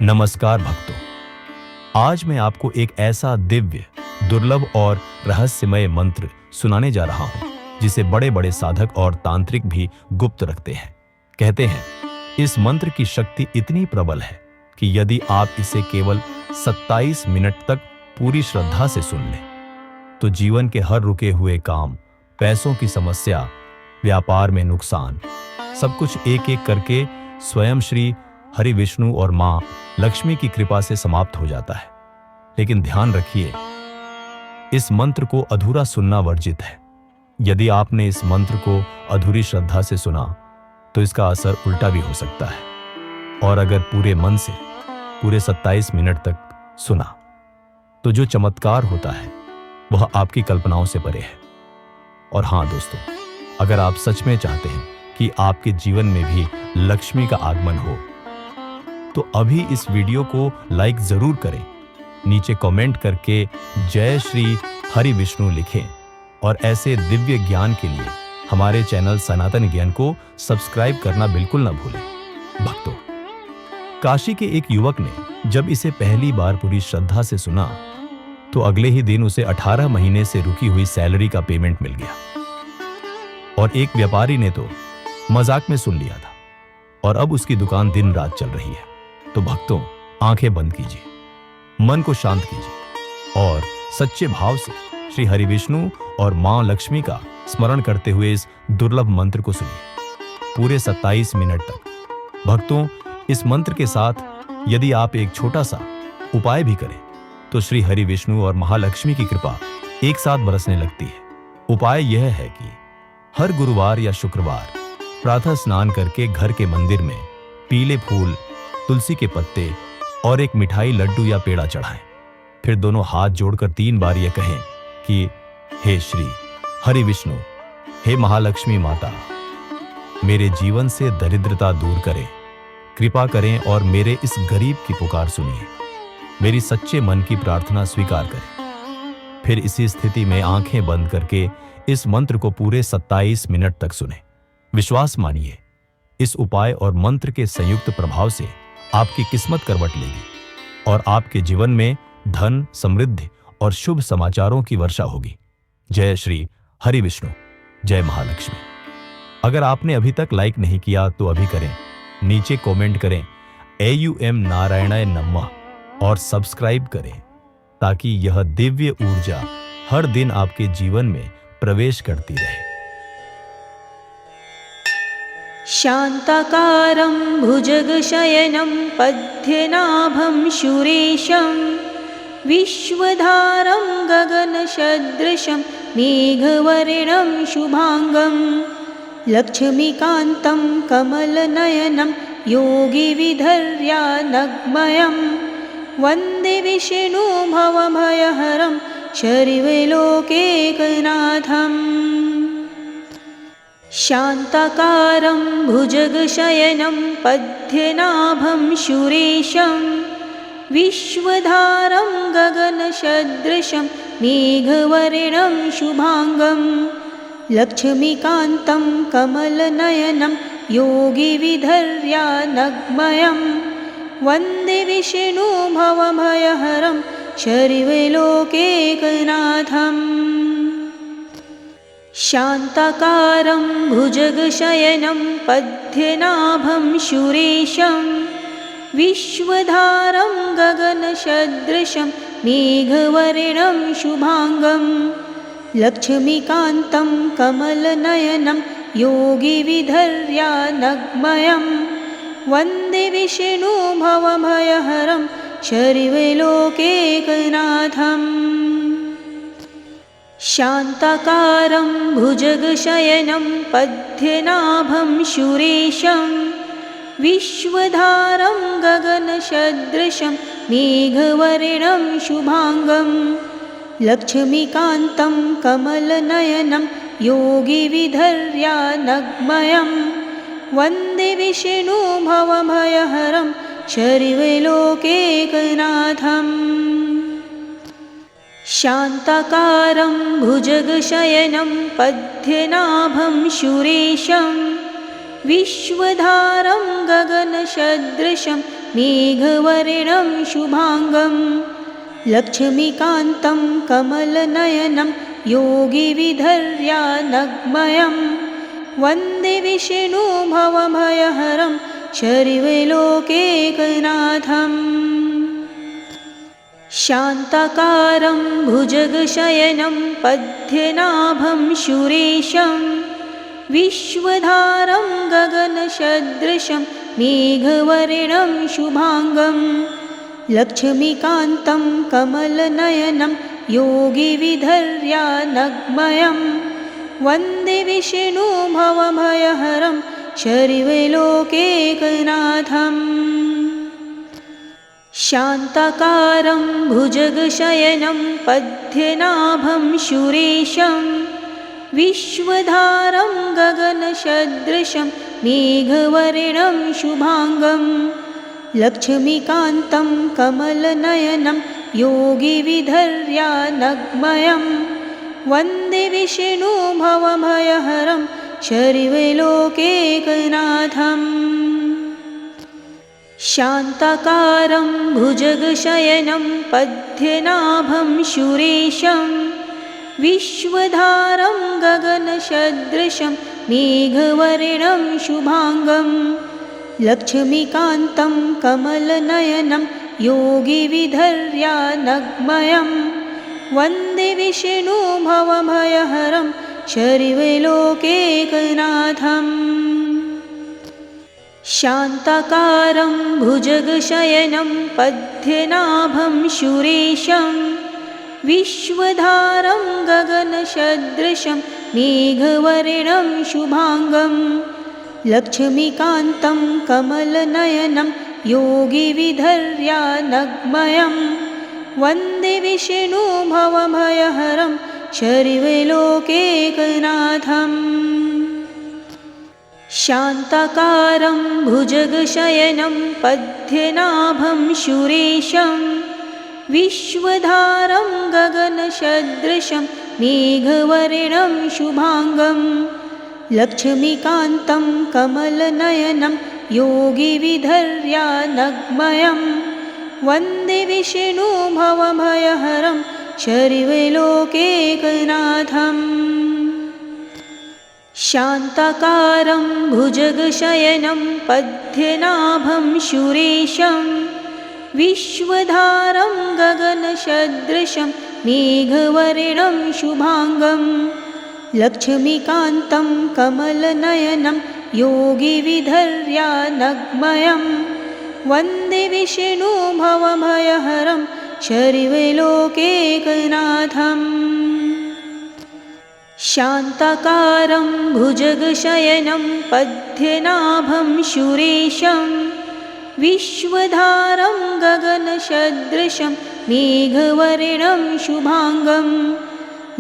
नमस्कार भक्तों, आज मैं आपको एक ऐसा दिव्य, दुर्लभ और रहस्यमय मंत्र सुनाने जा रहा हूं, जिसे बड़े बड़े साधक और तांत्रिक भी गुप्त रखते हैं। कहते हैं, इस मंत्र की शक्ति इतनी प्रबल है कि यदि आप इसे केवल 27 मिनट तक पूरी श्रद्धा से सुन लें, तो जीवन के हर रुके हुए काम, पैसों की समस्या, व्यापार में नुकसान, सब कुछ एक एक करके स्वयं श्री हरि विष्णु और मां लक्ष्मी की कृपा से समाप्त हो जाता है। लेकिन ध्यान रखिए, इस मंत्र को अधूरा सुनना वर्जित है। यदि आपने इस मंत्र को अधूरी श्रद्धा से सुना, तो इसका असर उल्टा भी हो सकता है। और अगर पूरे मन से पूरे 27 मिनट तक सुना, तो जो चमत्कार होता है वह आपकी कल्पनाओं से परे है। और हां दोस्तों, अगर आप सच में चाहते हैं कि आपके जीवन में भी लक्ष्मी का आगमन हो, तो अभी इस वीडियो को लाइक जरूर करें, नीचे कमेंट करके जय श्री हरि विष्णु लिखें और ऐसे दिव्य ज्ञान के लिए हमारे चैनल सनातन ज्ञान को सब्सक्राइब करना बिल्कुल न भूलें। भक्तों, काशी के एक युवक ने जब इसे पहली बार पूरी श्रद्धा से सुना, तो अगले ही दिन उसे 18 महीने से रुकी हुई सैलरी का पेमेंट मिल गया। और एक व्यापारी ने तो मजाक में सुन लिया था, और अब उसकी दुकान दिन रात चल रही है। तो भक्तों, आंखें बंद कीजिए, मन को शांत कीजिए और सच्चे भाव से श्री हरि विष्णु और मां लक्ष्मी का स्मरण करते हुए इस दुर्लभ मंत्र को सुनिए पूरे 27 मिनट तक। भक्तों, इस मंत्र के साथ यदि आप एक छोटा सा उपाय भी करें, तो श्री हरि विष्णु और महालक्ष्मी की कृपा एक साथ बरसने लगती है। उपाय यह है कि हर गुरुवार या शुक्रवार प्रातः स्नान करके घर के मंदिर में पीले फूल, तुलसी के पत्ते और एक मिठाई, लड्डू या पेड़ा चढ़ाएं। फिर दोनों हाथ जोड़कर 3 बार यह कहें कि हे श्री हरि विष्णु, हे महालक्ष्मी माता, मेरे जीवन से दरिद्रता दूर करें, कृपा करें और मेरे इस गरीब की पुकार सुनिए, मेरी सच्चे मन की प्रार्थना स्वीकार करें। फिर इसी स्थिति में आंखें बंद करके इस मंत्र को पूरे 27 मिनट तक सुने। विश्वास मानिए, इस उपाय और मंत्र के संयुक्त प्रभाव से आपकी किस्मत करवट लेगी और आपके जीवन में धन, समृद्धि और शुभ समाचारों की वर्षा होगी। जय श्री हरि विष्णु, जय महालक्ष्मी। अगर आपने अभी तक लाइक नहीं किया तो अभी करें, नीचे कमेंट करें AUM नारायणाय नमः और सब्सक्राइब करें, ताकि यह दिव्य ऊर्जा हर दिन आपके जीवन में प्रवेश करती रहे। शान्ताकारं भुजगशयनं पद्मनाभं सुरेशं विश्वधारं गगनसदृशं मेघवर्णं शुभांगं लक्ष्मीकान्तं कमलनयनं योगिविधर्यानग्मयं वन्दे विष्णु भवभयहरं शर्वलोकैकनाथम्। शान्ताकारं भुजगशयनं पद्मनाभं सुरेशं विश्वधारं गगनसदृशं मेघवर्णं शुभांगं लक्ष्मीकान्तं कमलनयनं योगिविधर्यानग्मयं वन्दे विष्णु भवभयहरं शर्वलोकैकनाथम्। शान्ताकारं भुजगशयनं पद्मनाभं सुरेशं विश्वधारं गगनसदृशं मेघवर्णं शुभांगं लक्ष्मीकान्तं कमलनयनं योगिविधर्यानग्मयं वन्दे विष्णु भवभयहरं शर्वलोकैकनाथम्। शान्ताकारं भुजगशयनं पद्मनाभं सुरेशं विश्वधारं गगनसदृशं मेघवर्णं शुभांगं लक्ष्मीकान्तं कमलनयनं योगिविधर्यानग्मयं वन्दे विष्णु भवभयहरं शर्वलोकैकनाथम्। शान्ताकारं भुजगशयनं पद्मनाभं सुरेशं विश्वधारं गगनसदृशं मेघवर्णं शुभाङ्गं लक्ष्मीकान्तं कमलनयनं योगिविधर्यानग्मयं वन्दे विष्णुभवभयहरं शर्वलोकैकनाथम् शान्ताकारं भुजगशयनं पद्मनाभं सुरेशं विश्वधारं गगनसदृशं मेघवर्णं शुभाङ्गं लक्ष्मीकान्तं कमलनयनं योगिविधर्यानग्मयं वन्दे विष्णुभवभयहरं शर्वलोकैकनाथम् शान्ताकारं भुजगशयनं पद्मनाभं सुरेशं विश्वधारं गगनसदृशं मेघवर्णं शुभाङ्गं लक्ष्मीकान्तं कमलनयनं योगिविधर्यानग्मयं वन्दे विष्णुभवभयहरं शर्वलोकैकनाथम् शान्ताकारं भुजगशयनं पद्मनाभं सुरेशं विश्वधारं गगनसदृशं मेघवर्णं शुभाङ्गं लक्ष्मीकान्तं कमलनयनं योगिविधर्यानग्मयं वन्दे विष्णुभवभयहरं शर्वलोकैकनाथम् शान्ताकारं भुजगशयनं पद्मनाभं सुरेशं विश्वधारं गगनसदृशं मेघवर्णं शुभाङ्गं लक्ष्मीकान्तं कमलनयनं योगिविधर्यानग्मयं वन्दे विष्णुभवभयहरं शर्वलोकैकनाथम् शान्ताकारं भुजगशयनं पद्मनाभं सुरेशं विश्वधारं गगनसदृशं मेघवर्णं शुभाङ्गं लक्ष्मीकान्तं कमलनयनं योगिविधर्यानग्मयं वन्दे विष्णुभवभयहरं शर्वलोकैकनाथम् शान्ताकारं भुजगशयनं पद्मनाभं सुरेशं विश्वधारं गगनसदृशं मेघवर्णं शुभाङ्गं लक्ष्मीकान्तं कमलनयनं योगिविधर्यानग्मयं वन्दे विष्णुभवभयहरं शर्वलोकैकनाथम् शान्ताकारं भुजगशयनं पद्मनाभं सुरेशं विश्वधारं गगनसदृशं मेघवर्णं शुभाङ्गं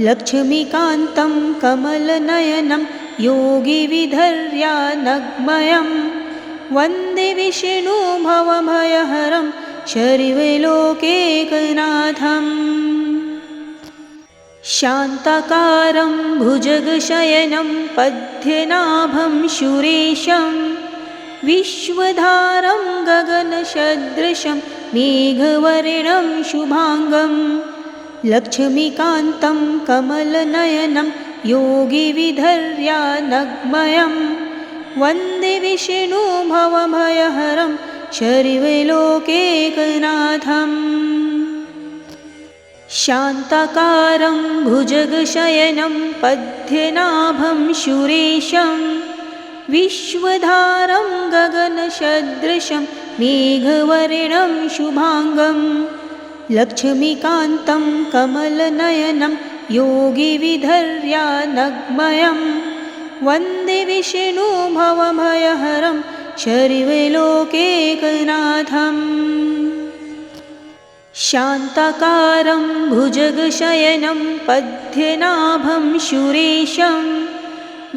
लक्ष्मीकान्तं कमलनयनं योगिविधर्यानग्मयं वन्दे विष्णुभवभयहरं शर्वलोकैकनाथम् शान्ताकारं भुजगशयनं पद्मनाभं सुरेशं विश्वधारं गगनसदृशं मेघवर्णं शुभाङ्गं लक्ष्मीकान्तं कमलनयनं योगिविधर्यानग्मयं वन्दे विष्णुभवभयहरं शर्वलोकैकनाथम् शान्ताकारं भुजगशयनं पद्मनाभं सुरेशं विश्वधारं गगनसदृशं मेघवर्णं शुभाङ्गं लक्ष्मीकान्तं कमलनयनं योगिविधर्यानग्मयं वन्दे विष्णुभवभयहरं शर्वलोकैकनाथम् शान्ताकारं भुजगशयनं पद्मनाभं सुरेशं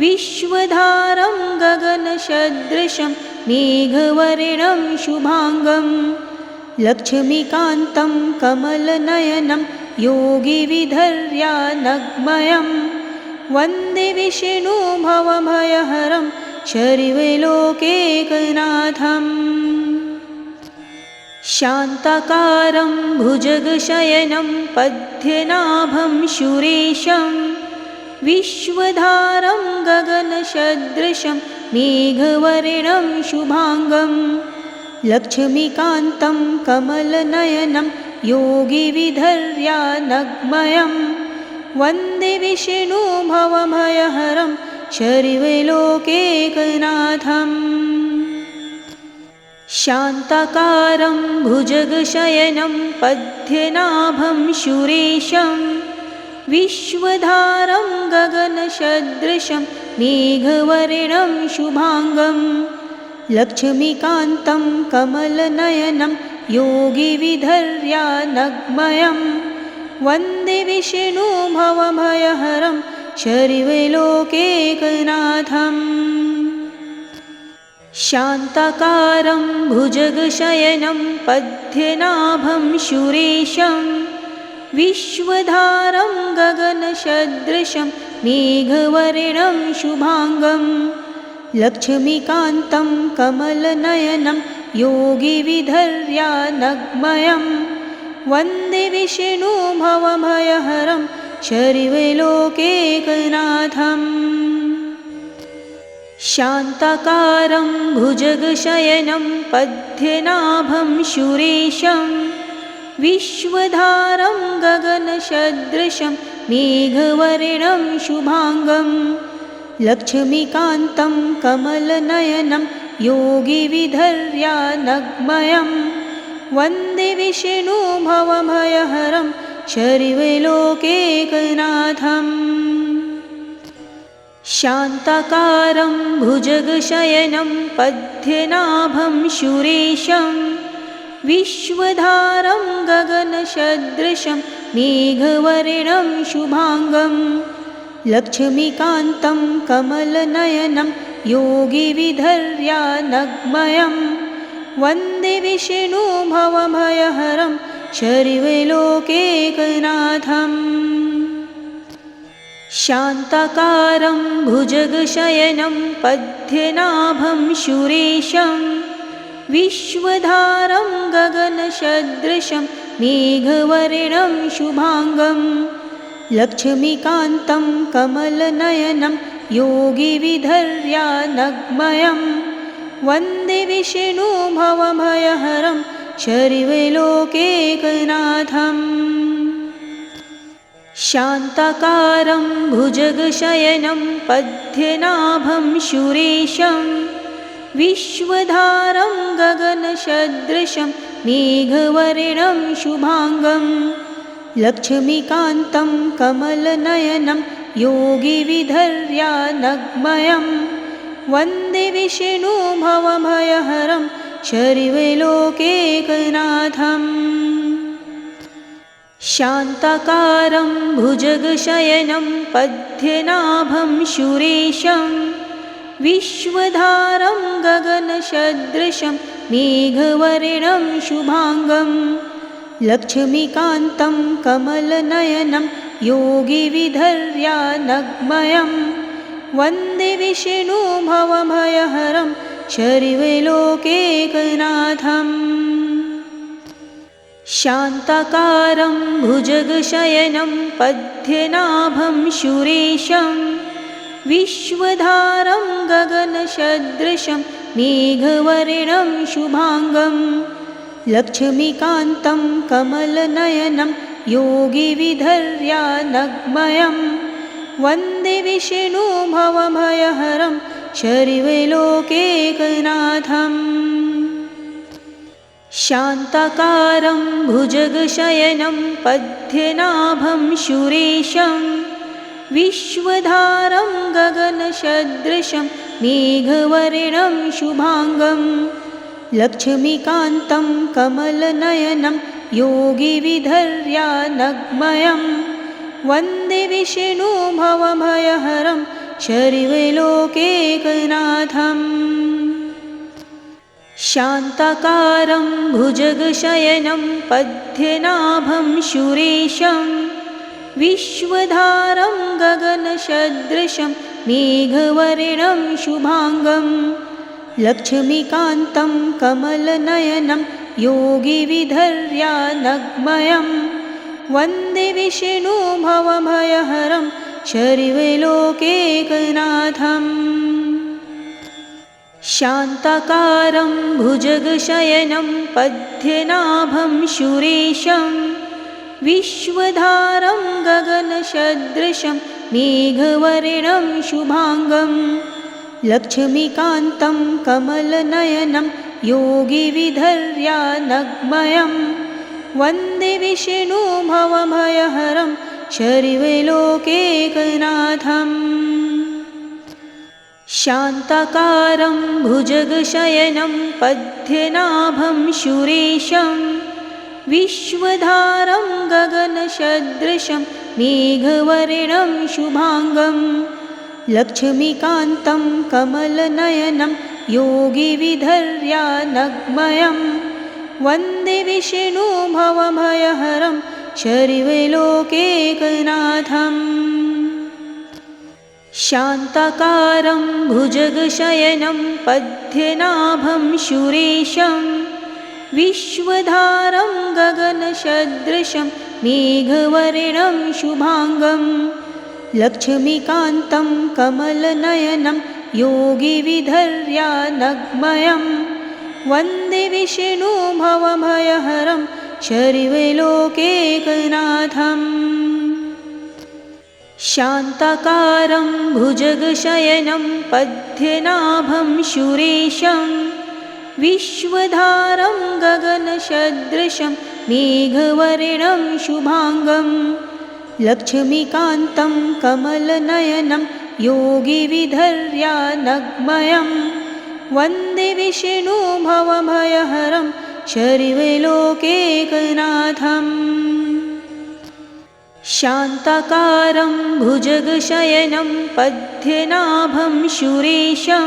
विश्वधारं गगनसदृशं मेघवर्णं शुभाङ्गं लक्ष्मीकान्तं कमलनयनं योगिविधर्यानग्मयं वन्दे विष्णुभवभयहरं शर्वलोकैकनाथम् शान्ताकारं भुजगशयनं पद्मनाभं सुरेशं विश्वधारं गगनसदृशं मेघवर्णं शुभांगं लक्ष्मीकान्तं कमलनयनं योगिविधर्यानग्मयं वन्दे विष्णु भवभयहरं सर्वलोकैकनाथम्। शान्ताकारं भुजगशयनं पद्मनाभं सुरेशं विश्वधारं गगनसदृशं मेघवर्णं शुभांगं लक्ष्मीकान्तं कमलनयनं योगिविधर्यानग्मयं वन्दे विष्णु भवभयहरं सर्वलोकैकनाथम्। शान्ताकारं भुजगशयनं पद्मनाभं सुरेशं विश्वधारं गगनसदृशं मेघवर्णं शुभांगं लक्ष्मीकान्तं कमलनयनं योगिविधर्यानग्मयं वन्दे विष्णु भवभयहरं सर्वलोकैकनाथम्। शान्ताकारं भुजगशयनं पद्मनाभं सुरेशं विश्वधारं गगनसदृशं मेघवर्णं शुभांगं लक्ष्मीकान्तं कमलनयनं योगिविधर्यानग्मयं वन्दे विष्णु भवभयहरं सर्वलोकैकनाथम्। शान्ताकारं भुजगशयनं पद्मनाभं सुरेशं विश्वधारं गगनसदृशं मेघवर्णं शुभांगं लक्ष्मीकान्तं कमलनयनं योगिविधर्यानग्मयं वन्दे विष्णु भवभयहरं सर्वलोकैकनाथम्। शान्ताकारं भुजगशयनं पद्मनाभं सुरेशं विश्वधारं गगनसदृशं मेघवर्णं शुभांगं लक्ष्मीकान्तं कमलनयनं योगिविधर्यानग्मयं वन्दे विष्णु भवभयहरं सर्वलोकैकनाथम्। शान्ताकारं भुजगशयनं पद्मनाभं सुरेशं विश्वधारं गगनसदृशं मेघवर्णं शुभांगं लक्ष्मीकान्तं कमलनयनं योगिविधर्यानग्मयं वन्दे विष्णु भवभयहरं सर्वलोकैकनाथम्। शान्ताकारं भुजगशयनं पद्मनाभं सुरेशं विश्वधारं गगनसदृशं मेघवर्णं शुभांगं लक्ष्मीकान्तं कमलनयनं योगिविधर्यानग्मयं वन्दे विष्णु भवभयहरं सर्वलोकैकनाथम्। शान्ताकारं भुजगशयनं पद्मनाभं सुरेशं विश्वधारं गगनसदृशं मेघवर्णं शुभांगं लक्ष्मीकान्तं कमलनयनं योगिविधर्यानग्मयं वन्दे विष्णु भवभयहरं सर्वलोकैकनाथम्। शान्ताकारं भुजगशयनं पद्मनाभं सुरेशं विश्वधारं गगनसदृशं मेघवर्णं शुभांगं लक्ष्मीकान्तं कमलनयनं योगिविधर्यानग्मयं वन्दे विष्णु भवभयहरं सर्वलोकैकनाथम्। शान्ताकारं भुजगशयनं पद्मनाभं सुरेशं विश्वधारं गगनसदृशं मेघवर्णं शुभांगं लक्ष्मीकान्तं कमलनयनं योगिविधर्यानग्मयं वन्दे विष्णु भवभयहरं शर्वलोकैकनाथम् शान्ताकारं भुजगशयनं पद्मनाभं सुरेशं विश्वधारं गगनसदृशं मेघवर्णं शुभांगं लक्ष्मीकान्तं कमलनयनं योगिविधर्यानग्मयं वन्दे विष्णु भवभयहरं शर्वलोकैकनाथम् शान्ताकारं भुजगशयनं पद्मनाभं सुरेशं विश्वधारं गगनसदृशं मेघवर्णं शुभांगं लक्ष्मीकान्तं कमलनयनं योगिविधर्यानग्मयं वन्दे विष्णु भवभयहरं शर्वलोकैकनाथम् शान्ताकारं भुजगशयनं पद्मनाभं सुरेशं विश्वधारं गगनसदृशं मेघवर्णं शुभांगं लक्ष्मीकान्तं कमलनयनं योगिविधर्यानग्मयं वन्दे विष्णु भवभयहरं शर्वलोकैकनाथम् शान्ताकारं भुजगशयनं पद्मनाभं सुरेशं विश्वधारं गगनसदृशं मेघवर्णं शुभांगं लक्ष्मीकान्तं कमलनयनं योगिविधर्यानग्मयं वन्दे विष्णु भवभयहरं शर्वलोकैकनाथम् शान्ताकारं भुजगशयनं पद्मनाभं सुरेशं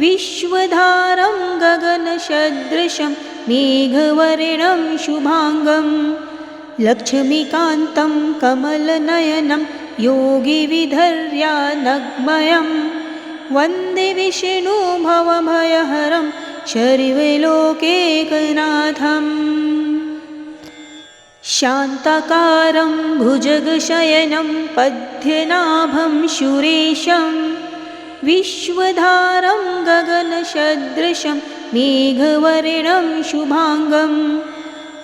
विश्वधारं गगनसदृशं मेघवर्णं शुभांगं लक्ष्मीकान्तं कमलनयनं योगिविधर्यानग्मयं वन्दे विष्णु भवभयहरं शर्वलोकैकनाथम् शान्ताकारं भुजगशयनं पद्मनाभं सुरेशं विश्वधारं गगनसदृशं मेघवर्णं शुभांगं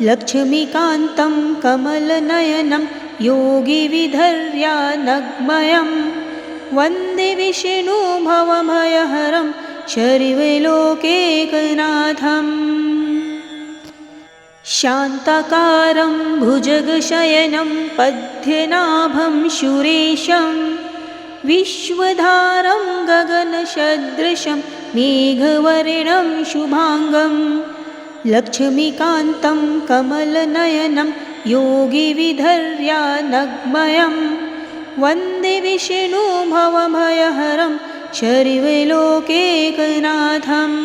लक्ष्मीकान्तं कमलनयनं योगिविधर्यानग्मयं वन्दे विष्णु भवभयहरं शर्वलोकैकनाथम् शान्ताकारं भुजगशयनं पद्मनाभं सुरेशं विश्वधारं गगनसदृशं मेघवर्णं शुभांगं लक्ष्मीकान्तं कमलनयनं योगिविधर्यानग्मयं वन्दे विष्णु भवभयहरं शर्वलोकैकनाथम्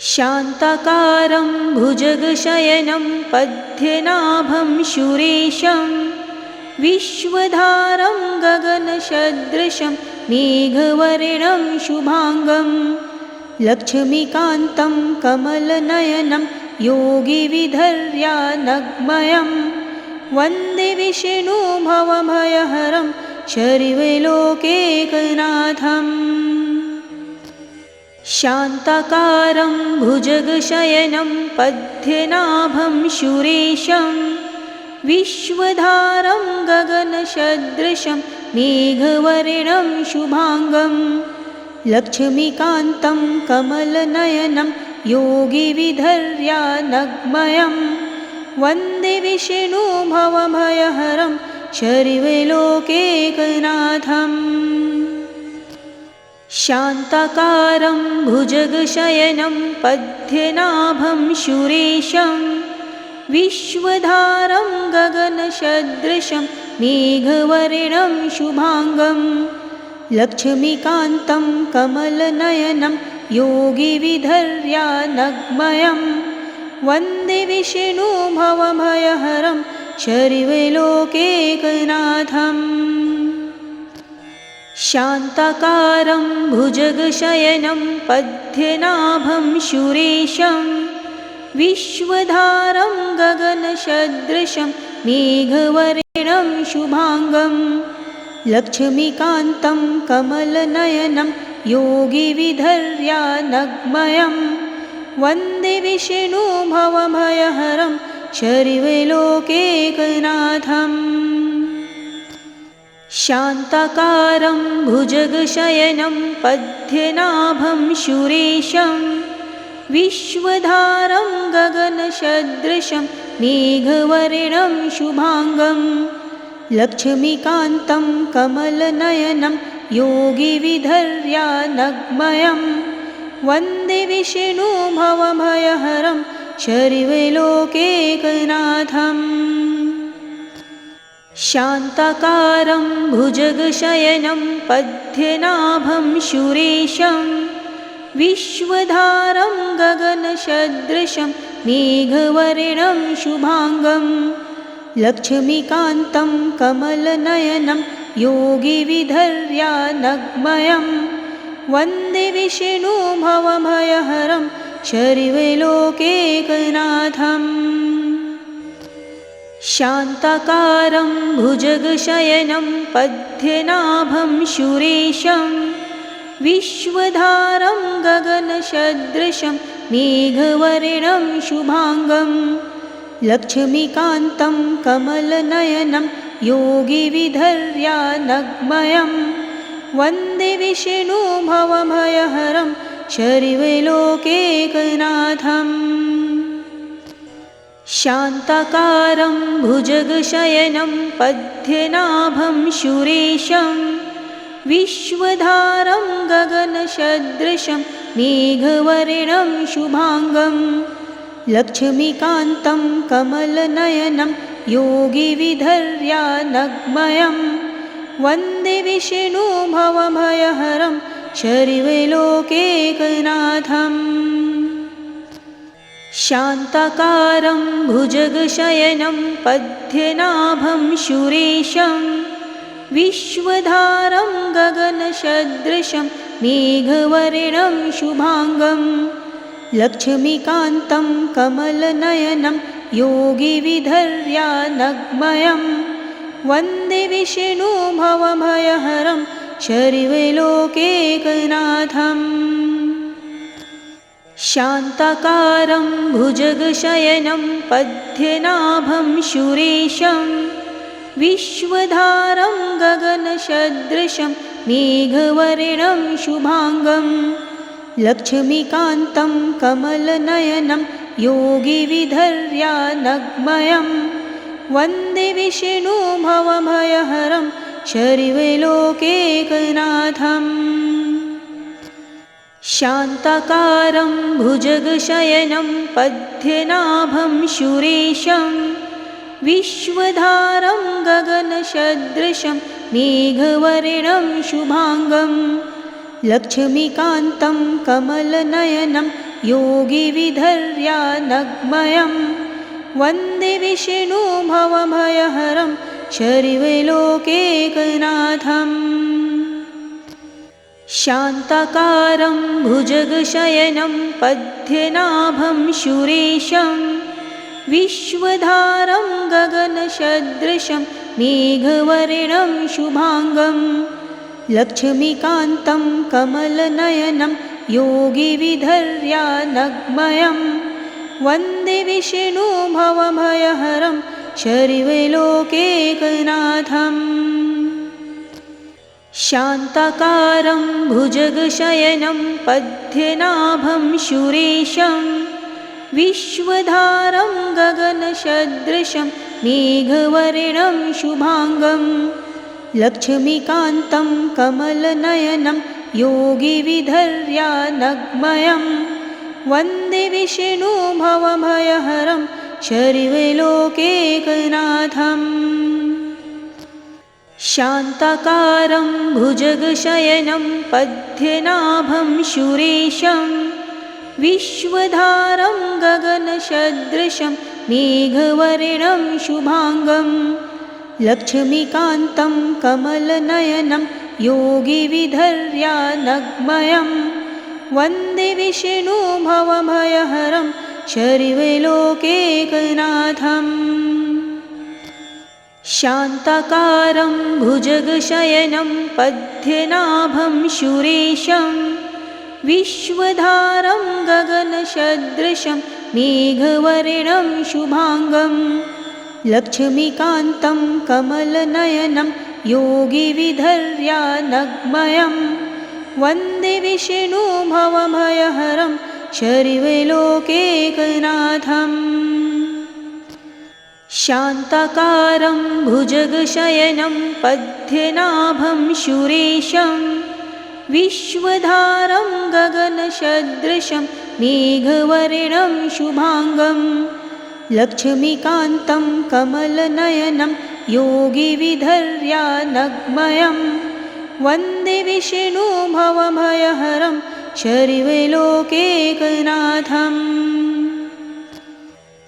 शान्ताकारं भुजगशयनं पद्मनाभं सुरेशं विश्वधारं गगनसदृशं मेघवर्णं शुभांगं लक्ष्मीकान्तं कमलनयनं योगिविधर्यानग्मयं वन्दे विष्णु भवभयहरं शर्वलोकैकनाथम् शान्ताकारं भुजगशयनं पद्मनाभं सुरेशं विश्वधारं गगनसदृशं मेघवर्णं शुभांगं लक्ष्मीकान्तं कमलनयनं योगिविधर्यानग्मयं वन्दे विष्णु भवभयहरं शर्वलोकैकनाथम् शान्ताकारं भुजगशयनं पद्मनाभं सुरेशं विश्वधारं गगनसदृशं मेघवर्णं शुभांगं लक्ष्मीकान्तं कमलनयनं योगिविधर्यानग्मयं वन्दे विष्णु भवभयहरं शर्वलोकैकनाथम् शान्ताकारं भुजगशयनं पद्मनाभं सुरेशं विश्वधारं गगनसदृशं मेघवर्णं शुभाङ्गं लक्ष्मीकान्तं कमलनयनं योगिविधर्यानग्मयं वन्दे विष्णुभवभयहरं सर्वलोकैकनाथम्। शान्ताकारं भुजगशयनं पद्मनाभं सुरेशं विश्वधारं गगनसदृशं मेघवर्णं शुभाङ्गं लक्ष्मीकान्तं कमलनयनं योगिविधर्यानग्मयं वन्दे विष्णुभवभयहरं सर्वलोकैकनाथम्। शान्ताकारं भुजगशयनं पद्मनाभं सुरेशं विश्वधारं गगनसदृशं मेघवर्णं शुभाङ्गं लक्ष्मीकान्तं कमलनयनं योगिविधर्यानग्मयं वन्दे विष्णुभवभयहरं सर्वलोकैकनाथम्। शान्ताकारं भुजगशयनं पद्मनाभं सुरेशं विश्वधारं गगनसदृशं मेघवर्णं शुभाङ्गं लक्ष्मीकान्तं कमलनयनं योगिविधर्यानग्मयं वन्दे विष्णुभवभयहरं सर्वलोकैकनाथम्। शान्ताकारं भुजगशयनं पद्मनाभं सुरेशं विश्वधारं गगनसदृशं मेघवर्णं शुभाङ्गं लक्ष्मीकान्तं कमलनयनं योगिविधर्यानग्मयं वन्दे विष्णुभवभयहरं सर्वलोकैकनाथम्। शान्ताकारं भुजगशयनं पद्मनाभं सुरेशं विश्वधारं गगनसदृशं मेघवर्णं शुभाङ्गं लक्ष्मीकान्तं कमलनयनं योगिविधर्यानग्मयं वन्दे विष्णुभवभयहरं सर्वलोकैकनाथम्। शान्ताकारं भुजगशयनं पद्मनाभं सुरेशं विश्वधारं गगनसदृशं मेघवर्णं शुभाङ्गं लक्ष्मीकान्तं कमलनयनं योगिविधर्यानग्मयं वन्दे विष्णुभवभयहरं सर्वलोकैकनाथम्। शान्ताकारं भुजगशयनं पद्मनाभं सुरेशं विश्वधारं गगनसदृशं मेघवर्णं शुभाङ्गं लक्ष्मीकान्तं कमलनयनं योगिविधर्यानग्मयं वन्दे विष्णुभवभयहरं सर्वलोकैकनाथम्। शान्ताकारं भुजगशयनं पद्मनाभं सुरेशं विश्वधारं गगनसदृशं मेघवर्णं शुभाङ्गं लक्ष्मीकान्तं कमलनयनं योगिविधर्यानग्मयं वन्दे विष्णुभवभयहरं सर्वलोकैकनाथम्। शान्ताकारं भुजगशयनं पद्मनाभं सुरेशं विश्वधारं गगनसदृशं मेघवर्णं शुभाङ्गं लक्ष्मीकान्तं कमलनयनं योगिविधर्यानग्मयं वन्दे विष्णुभवभयहरं सर्वलोकैकनाथम्। शान्ताकारं भुजगशयनं पद्मनाभं सुरेशं विश्वधारं गगनसदृशं मेघवर्णं शुभाङ्गं लक्ष्मीकान्तं कमलनयनं योगिविधर्यानग्मयं वन्दे विष्णुभवभयहरं शर्वलोकैकनाथम् शान्ताकारं भुजगशयनं पद्मनाभं सुरेशं विश्वधारं गगनसदृशं मेघवर्णं शुभाङ्गं लक्ष्मीकान्तं कमलनयनं योगिविधर्यानग्मयं वन्दे विष्णुभवभयहरं शर्वलोकैकनाथम् शान्ताकारं भुजगशयनं पद्मनाभं सुरेशं विश्वधारं गगनसदृशं मेघवर्णं शुभाङ्गं लक्ष्मीकान्तं कमलनयनं योगिविधर्यानग्मयं वन्दे विष्णुभवभयहरं शर्वलोकैकनाथम्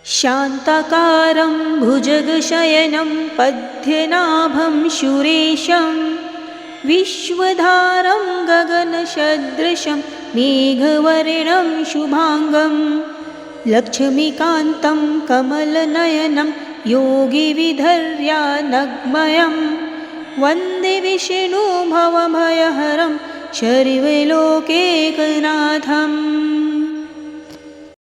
शान्ताकारं भुजगशयनं पद्मनाभं सुरेशं विश्वधारं गगनसदृशं मेघवर्णं शुभाङ्गं लक्ष्मीकान्तं कमलनयनं योगिविधर्यानग्मयं वन्दे विष्णुभवभयहरं शर्वलोकैकनाथम्